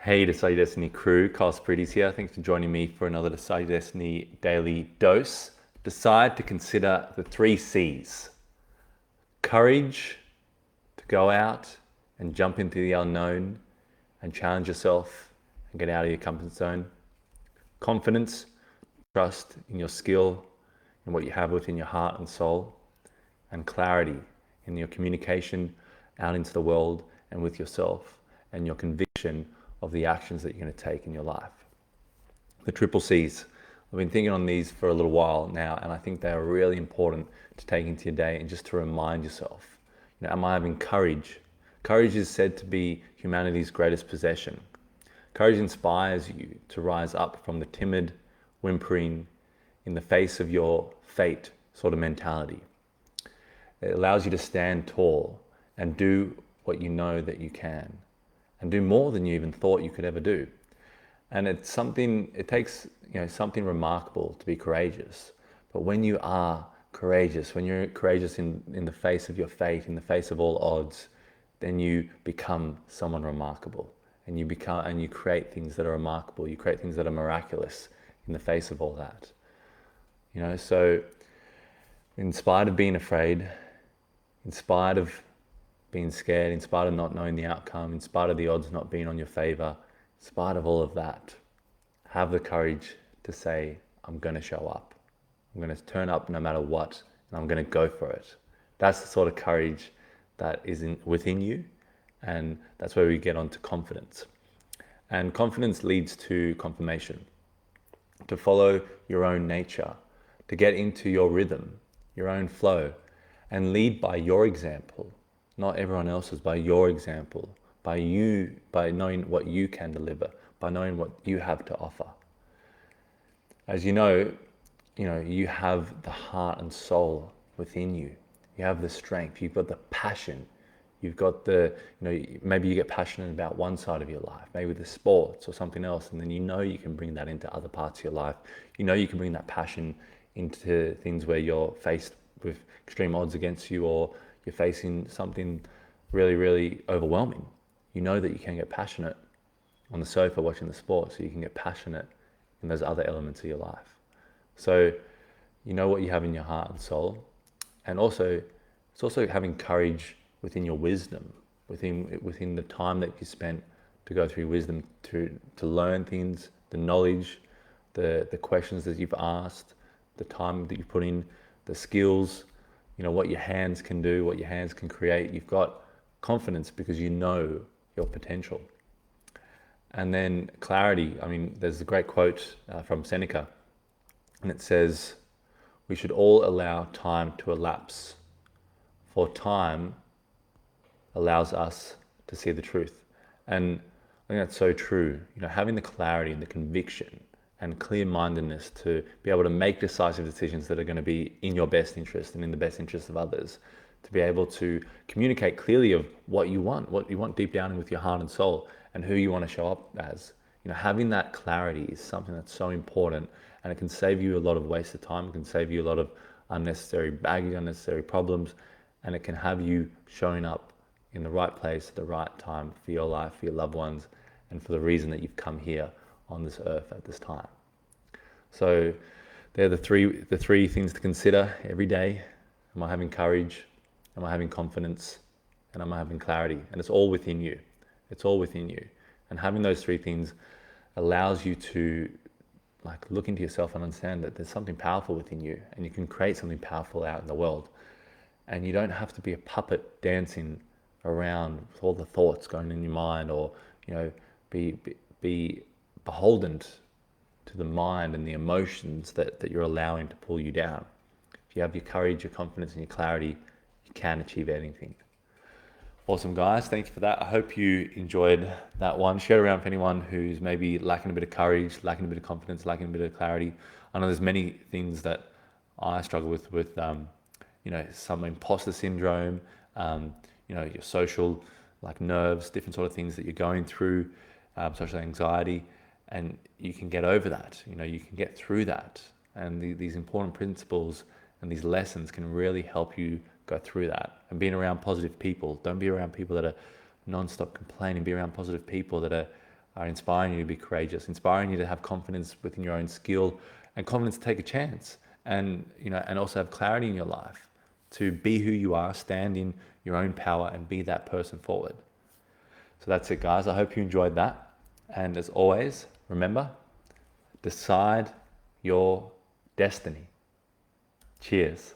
Hey, Decide Your Destiny crew, Carl Sprides here. Thanks for joining me for another Decide Your Destiny daily dose. Decide to consider the three C's. Courage to go out and jump into the unknown and challenge yourself and get out of your comfort zone. Confidence, trust in your skill and what you have within your heart and soul. And clarity in your communication out into the world and with yourself, and your conviction of the actions that you're going to take in your life. The triple C's. I've been thinking on these for a little while now, and I think they are really important to take into your day and just to remind yourself. Am I having courage? Courage is said to be humanity's greatest possession. Courage inspires you to rise up from the timid, whimpering, in the face of your fate sort of mentality. It allows you to stand tall and do what you know that you can, and do more than you even thought you could ever do. And it takes something remarkable to be courageous. But when you are courageous, when you're courageous in the face of your fate, in the face of all odds, then you become someone remarkable. And you create things that are remarkable. You create things that are miraculous in the face of all that. So in spite of being afraid, in spite of being scared, in spite of not knowing the outcome, in spite of the odds not being on your favor, in spite of all of that, have the courage to say, I'm going to show up. I'm going to turn up no matter what, and I'm going to go for it. That's the sort of courage that is within you, and that's where we get onto confidence. And confidence leads to confirmation, to follow your own nature, to get into your rhythm, your own flow, and lead by your example, not everyone else's, by your example, by knowing what you can deliver, by knowing what you have to offer. As you know, you have the heart and soul within you. You have the strength, you've got the passion, you've got maybe you get passionate about one side of your life, maybe the sports or something else, and then you can bring that into other parts of your life. You can bring that passion into things where you're faced with extreme odds against you, or you're facing something really, really overwhelming. You know that you can get passionate on the sofa watching the sport, so you can get passionate in those other elements of your life. So you know what you have in your heart and soul, and it's also having courage within your wisdom, within the time that you spent to go through wisdom, to learn things, the knowledge, the questions that you've asked, the time that you put in, the skills, what your hands can do, what your hands can create. You've got confidence because you know your potential. And then clarity. There's a great quote from Seneca, and it says, we should all allow time to elapse, for time allows us to see the truth. And I think that's so true. Having the clarity and the conviction and clear-mindedness to be able to make decisive decisions that are going to be in your best interest and in the best interest of others, to be able to communicate clearly of what you want deep down with your heart and soul, and who you want to show up as. Having that clarity is something that's so important, and it can save you a lot of wasted time. It can save you a lot of unnecessary baggage, unnecessary problems, and it can have you showing up in the right place at the right time for your life, for your loved ones, and for the reason that you've come here on this earth at this time. So they're the three things to consider every day. Am I having courage? Am I having confidence? And am I having clarity? And it's all within you. It's all within you. And having those three things allows you to look into yourself and understand that there's something powerful within you, and you can create something powerful out in the world. And you don't have to be a puppet dancing around with all the thoughts going in your mind, or be beholden to the mind and the emotions that you're allowing to pull you down. If you have your courage, your confidence, and your clarity, you can achieve anything. Awesome, guys. Thank you for that. I hope you enjoyed that one. Share it around for anyone who's maybe lacking a bit of courage, lacking a bit of confidence, lacking a bit of clarity. I know there's many things that I struggle with some imposter syndrome, your social nerves, different sort of things that you're going through, social anxiety, and you can get over that. You can get through that, and these important principles and these lessons can really help you go through that. And being around positive people. Don't be around people that are non-stop complaining. Be around positive people that are inspiring you to be courageous, inspiring you to have confidence within your own skill and confidence to take a chance, and and also have clarity in your life to be who you are, stand in your own power and be that person forward. So that's it, guys. I hope you enjoyed that. And as always, remember, decide your destiny. Cheers.